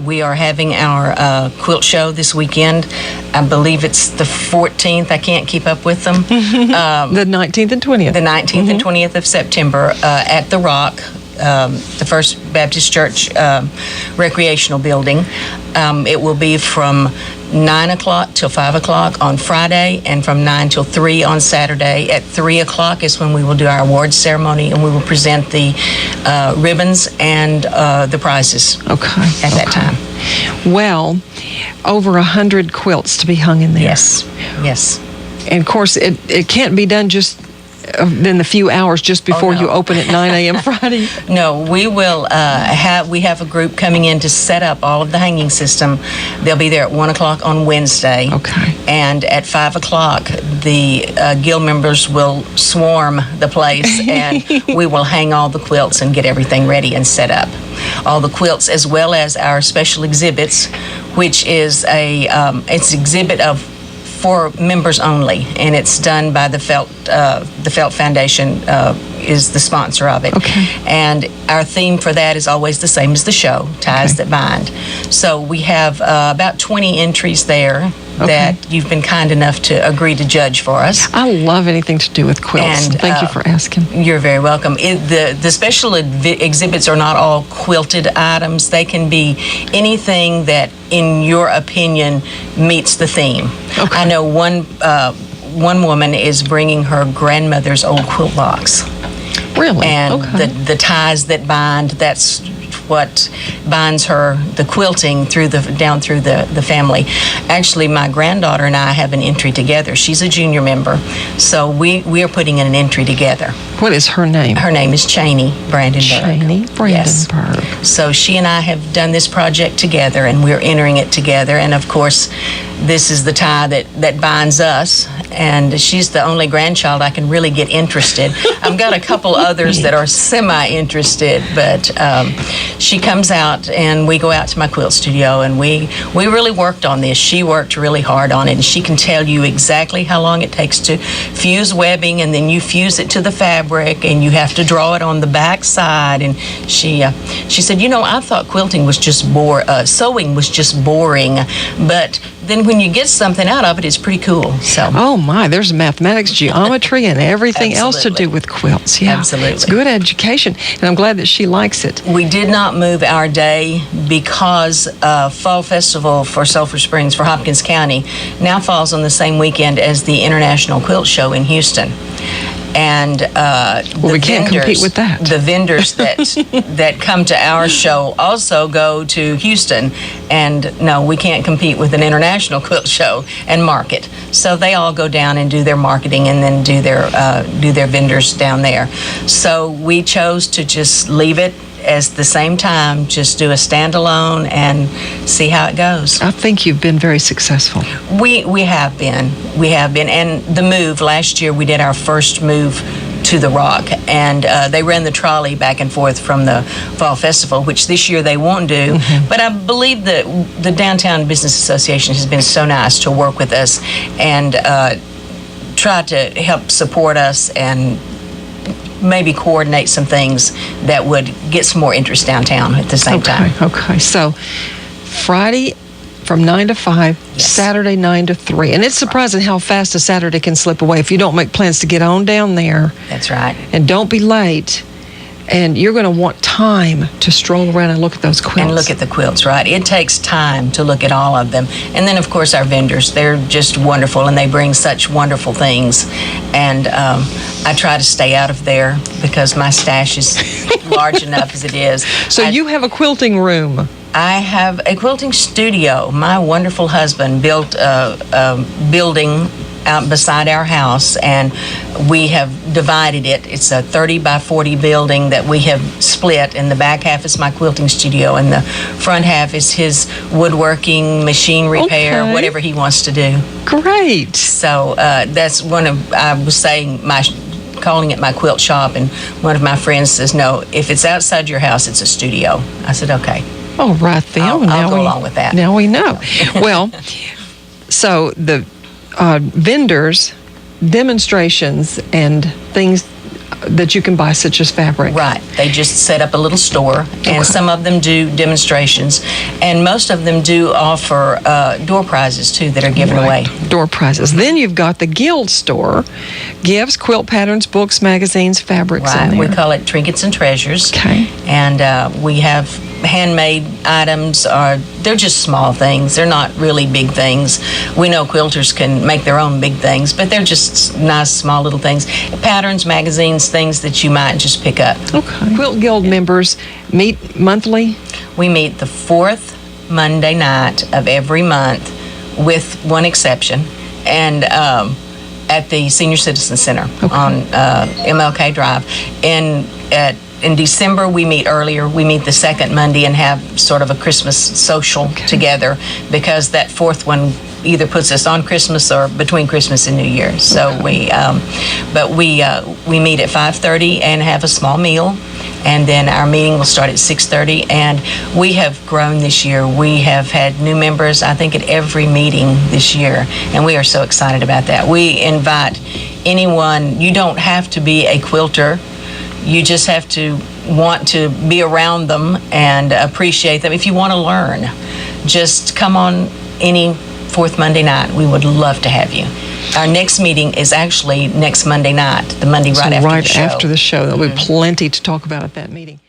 we are having our quilt show this weekend. I believe it's the 14th. I can't keep up with them. The 19th and 20th. The 19th and 20th of September at the Rock, the First Baptist Church recreational building. It will be from 9 o'clock till 5 o'clock on Friday, and from 9 till 3 on Saturday. At 3 o'clock is when we will do our awards ceremony, and we will present the ribbons and the prizes at that time. Well, over 100 quilts to be hung in there. Yes. And of course, it can't be done just in the few hours just before you open at 9 a.m. Friday. No, we will we have a group coming in to set up all of the hanging system. They'll be there at 1 o'clock on Wednesday. Okay. And at 5 o'clock, the guild members will swarm the place, and we will hang all the quilts and get everything ready and set up. All the quilts, as well as our special exhibits, which is it's an exhibit for members only, and it's done by the Felt Foundation is the sponsor of it. Okay. And our theme for that is always the same as the show, Ties That Bind. So we have about 20 entries there that you've been kind enough to agree to judge for us. I love anything to do with quilts. And thank you for asking. You're very welcome. The special exhibits are not all quilted items. They can be anything that, in your opinion, meets the theme. Okay. I know one woman is bringing her grandmother's old quilt box. Really? And the ties that bind, that's what binds her, the quilting down through the family. Actually, my granddaughter and I have an entry together. She's a junior member, so we are putting in an entry together. What is her name? Her name is Jane Brandenburg. Jane Brandenburg. Yes. So she and I have done this project together, and we're entering it together. And of course, this is the tie that binds us, and she's the only grandchild I can really get interested. I've got a couple others that are semi-interested, but she comes out, and we go out to my quilt studio, and we really worked on this. She worked really hard on it, and she can tell you exactly how long it takes to fuse webbing, and then you fuse it to the fabric, and you have to draw it on the back side. And she said, I thought quilting was just sewing was just boring, but then when you get something out of it, it's pretty cool. So. Oh my, there's mathematics, geometry, and everything else to do with quilts. Yeah, absolutely. It's good education, and I'm glad that she likes it. We did not move our day because Fall Festival for Sulphur Springs for Hopkins County now falls on the same weekend as the International Quilt Show in Houston. And we can't compete with that. The vendors that come to our show also go to Houston, and no, we can't compete with an international quilt show and market. So they all go down and do their marketing, and then do their vendors down there. So we chose to just leave it as the same time, just do a standalone and see how it goes. I think you've been very successful. We have been, and the move last year, we did our first move to the Rock, and they ran the trolley back and forth from the Fall Festival, which this year they won't do. But I believe that the Downtown Business Association has been so nice to work with us and try to help support us and maybe coordinate some things that would get some more interest downtown at the same time. Okay, so Friday from 9 to 5, Saturday 9 to 3. And it's surprising how fast a Saturday can slip away if you don't make plans to get on down there. That's right. And don't be late. And you're going to want time to stroll around and look at those quilts. And look at the quilts, right? It takes time to look at all of them. And then, of course, our vendors, they're just wonderful, and they bring such wonderful things. And I try to stay out of there because my stash is large enough as it is. So you have a quilting room. I have a quilting studio. My wonderful husband built a building out beside our house, and we have divided it. It's a 30 by 40 building that we have split, and the back half is my quilting studio, and the front half is his woodworking, machine repair, whatever he wants to do. Great. So that's I was saying, calling it my quilt shop, and one of my friends says, no, if it's outside your house, it's a studio. I said, okay. Oh, right then. I'll go along with that. Now we know. Well, so the vendors, demonstrations, and things that you can buy, such as fabric. Right. They just set up a little store, and some of them do demonstrations, and most of them do offer door prizes too that are given away. Door prizes. Then you've got the Guild store, gifts, quilt patterns, books, magazines, fabrics. Right. In there. We call it Trinkets and Treasures. Okay. And we have handmade items. They're just small things. They're not really big things. We know quilters can make their own big things, but they're just nice, small little things. Patterns, magazines, things that you might just pick up. Okay. Quilt Guild members meet monthly? We meet the fourth Monday night of every month, with one exception, and at the Senior Citizen Center on MLK Drive. In December, we meet earlier. We meet the second Monday and have sort of a Christmas social together, because that fourth one either puts us on Christmas or between Christmas and New Year. So we meet at 5:30 and have a small meal, and then our meeting will start at 6:30. And we have grown this year. We have had new members, I think, at every meeting this year, and we are so excited about that. We invite anyone. You don't have to be a quilter. You just have to want to be around them and appreciate them. If you want to learn, just come on any fourth Monday night. We would love to have you. Our next meeting is actually next Monday night, the Monday right after the show. Right after the show. There'll be plenty to talk about at that meeting.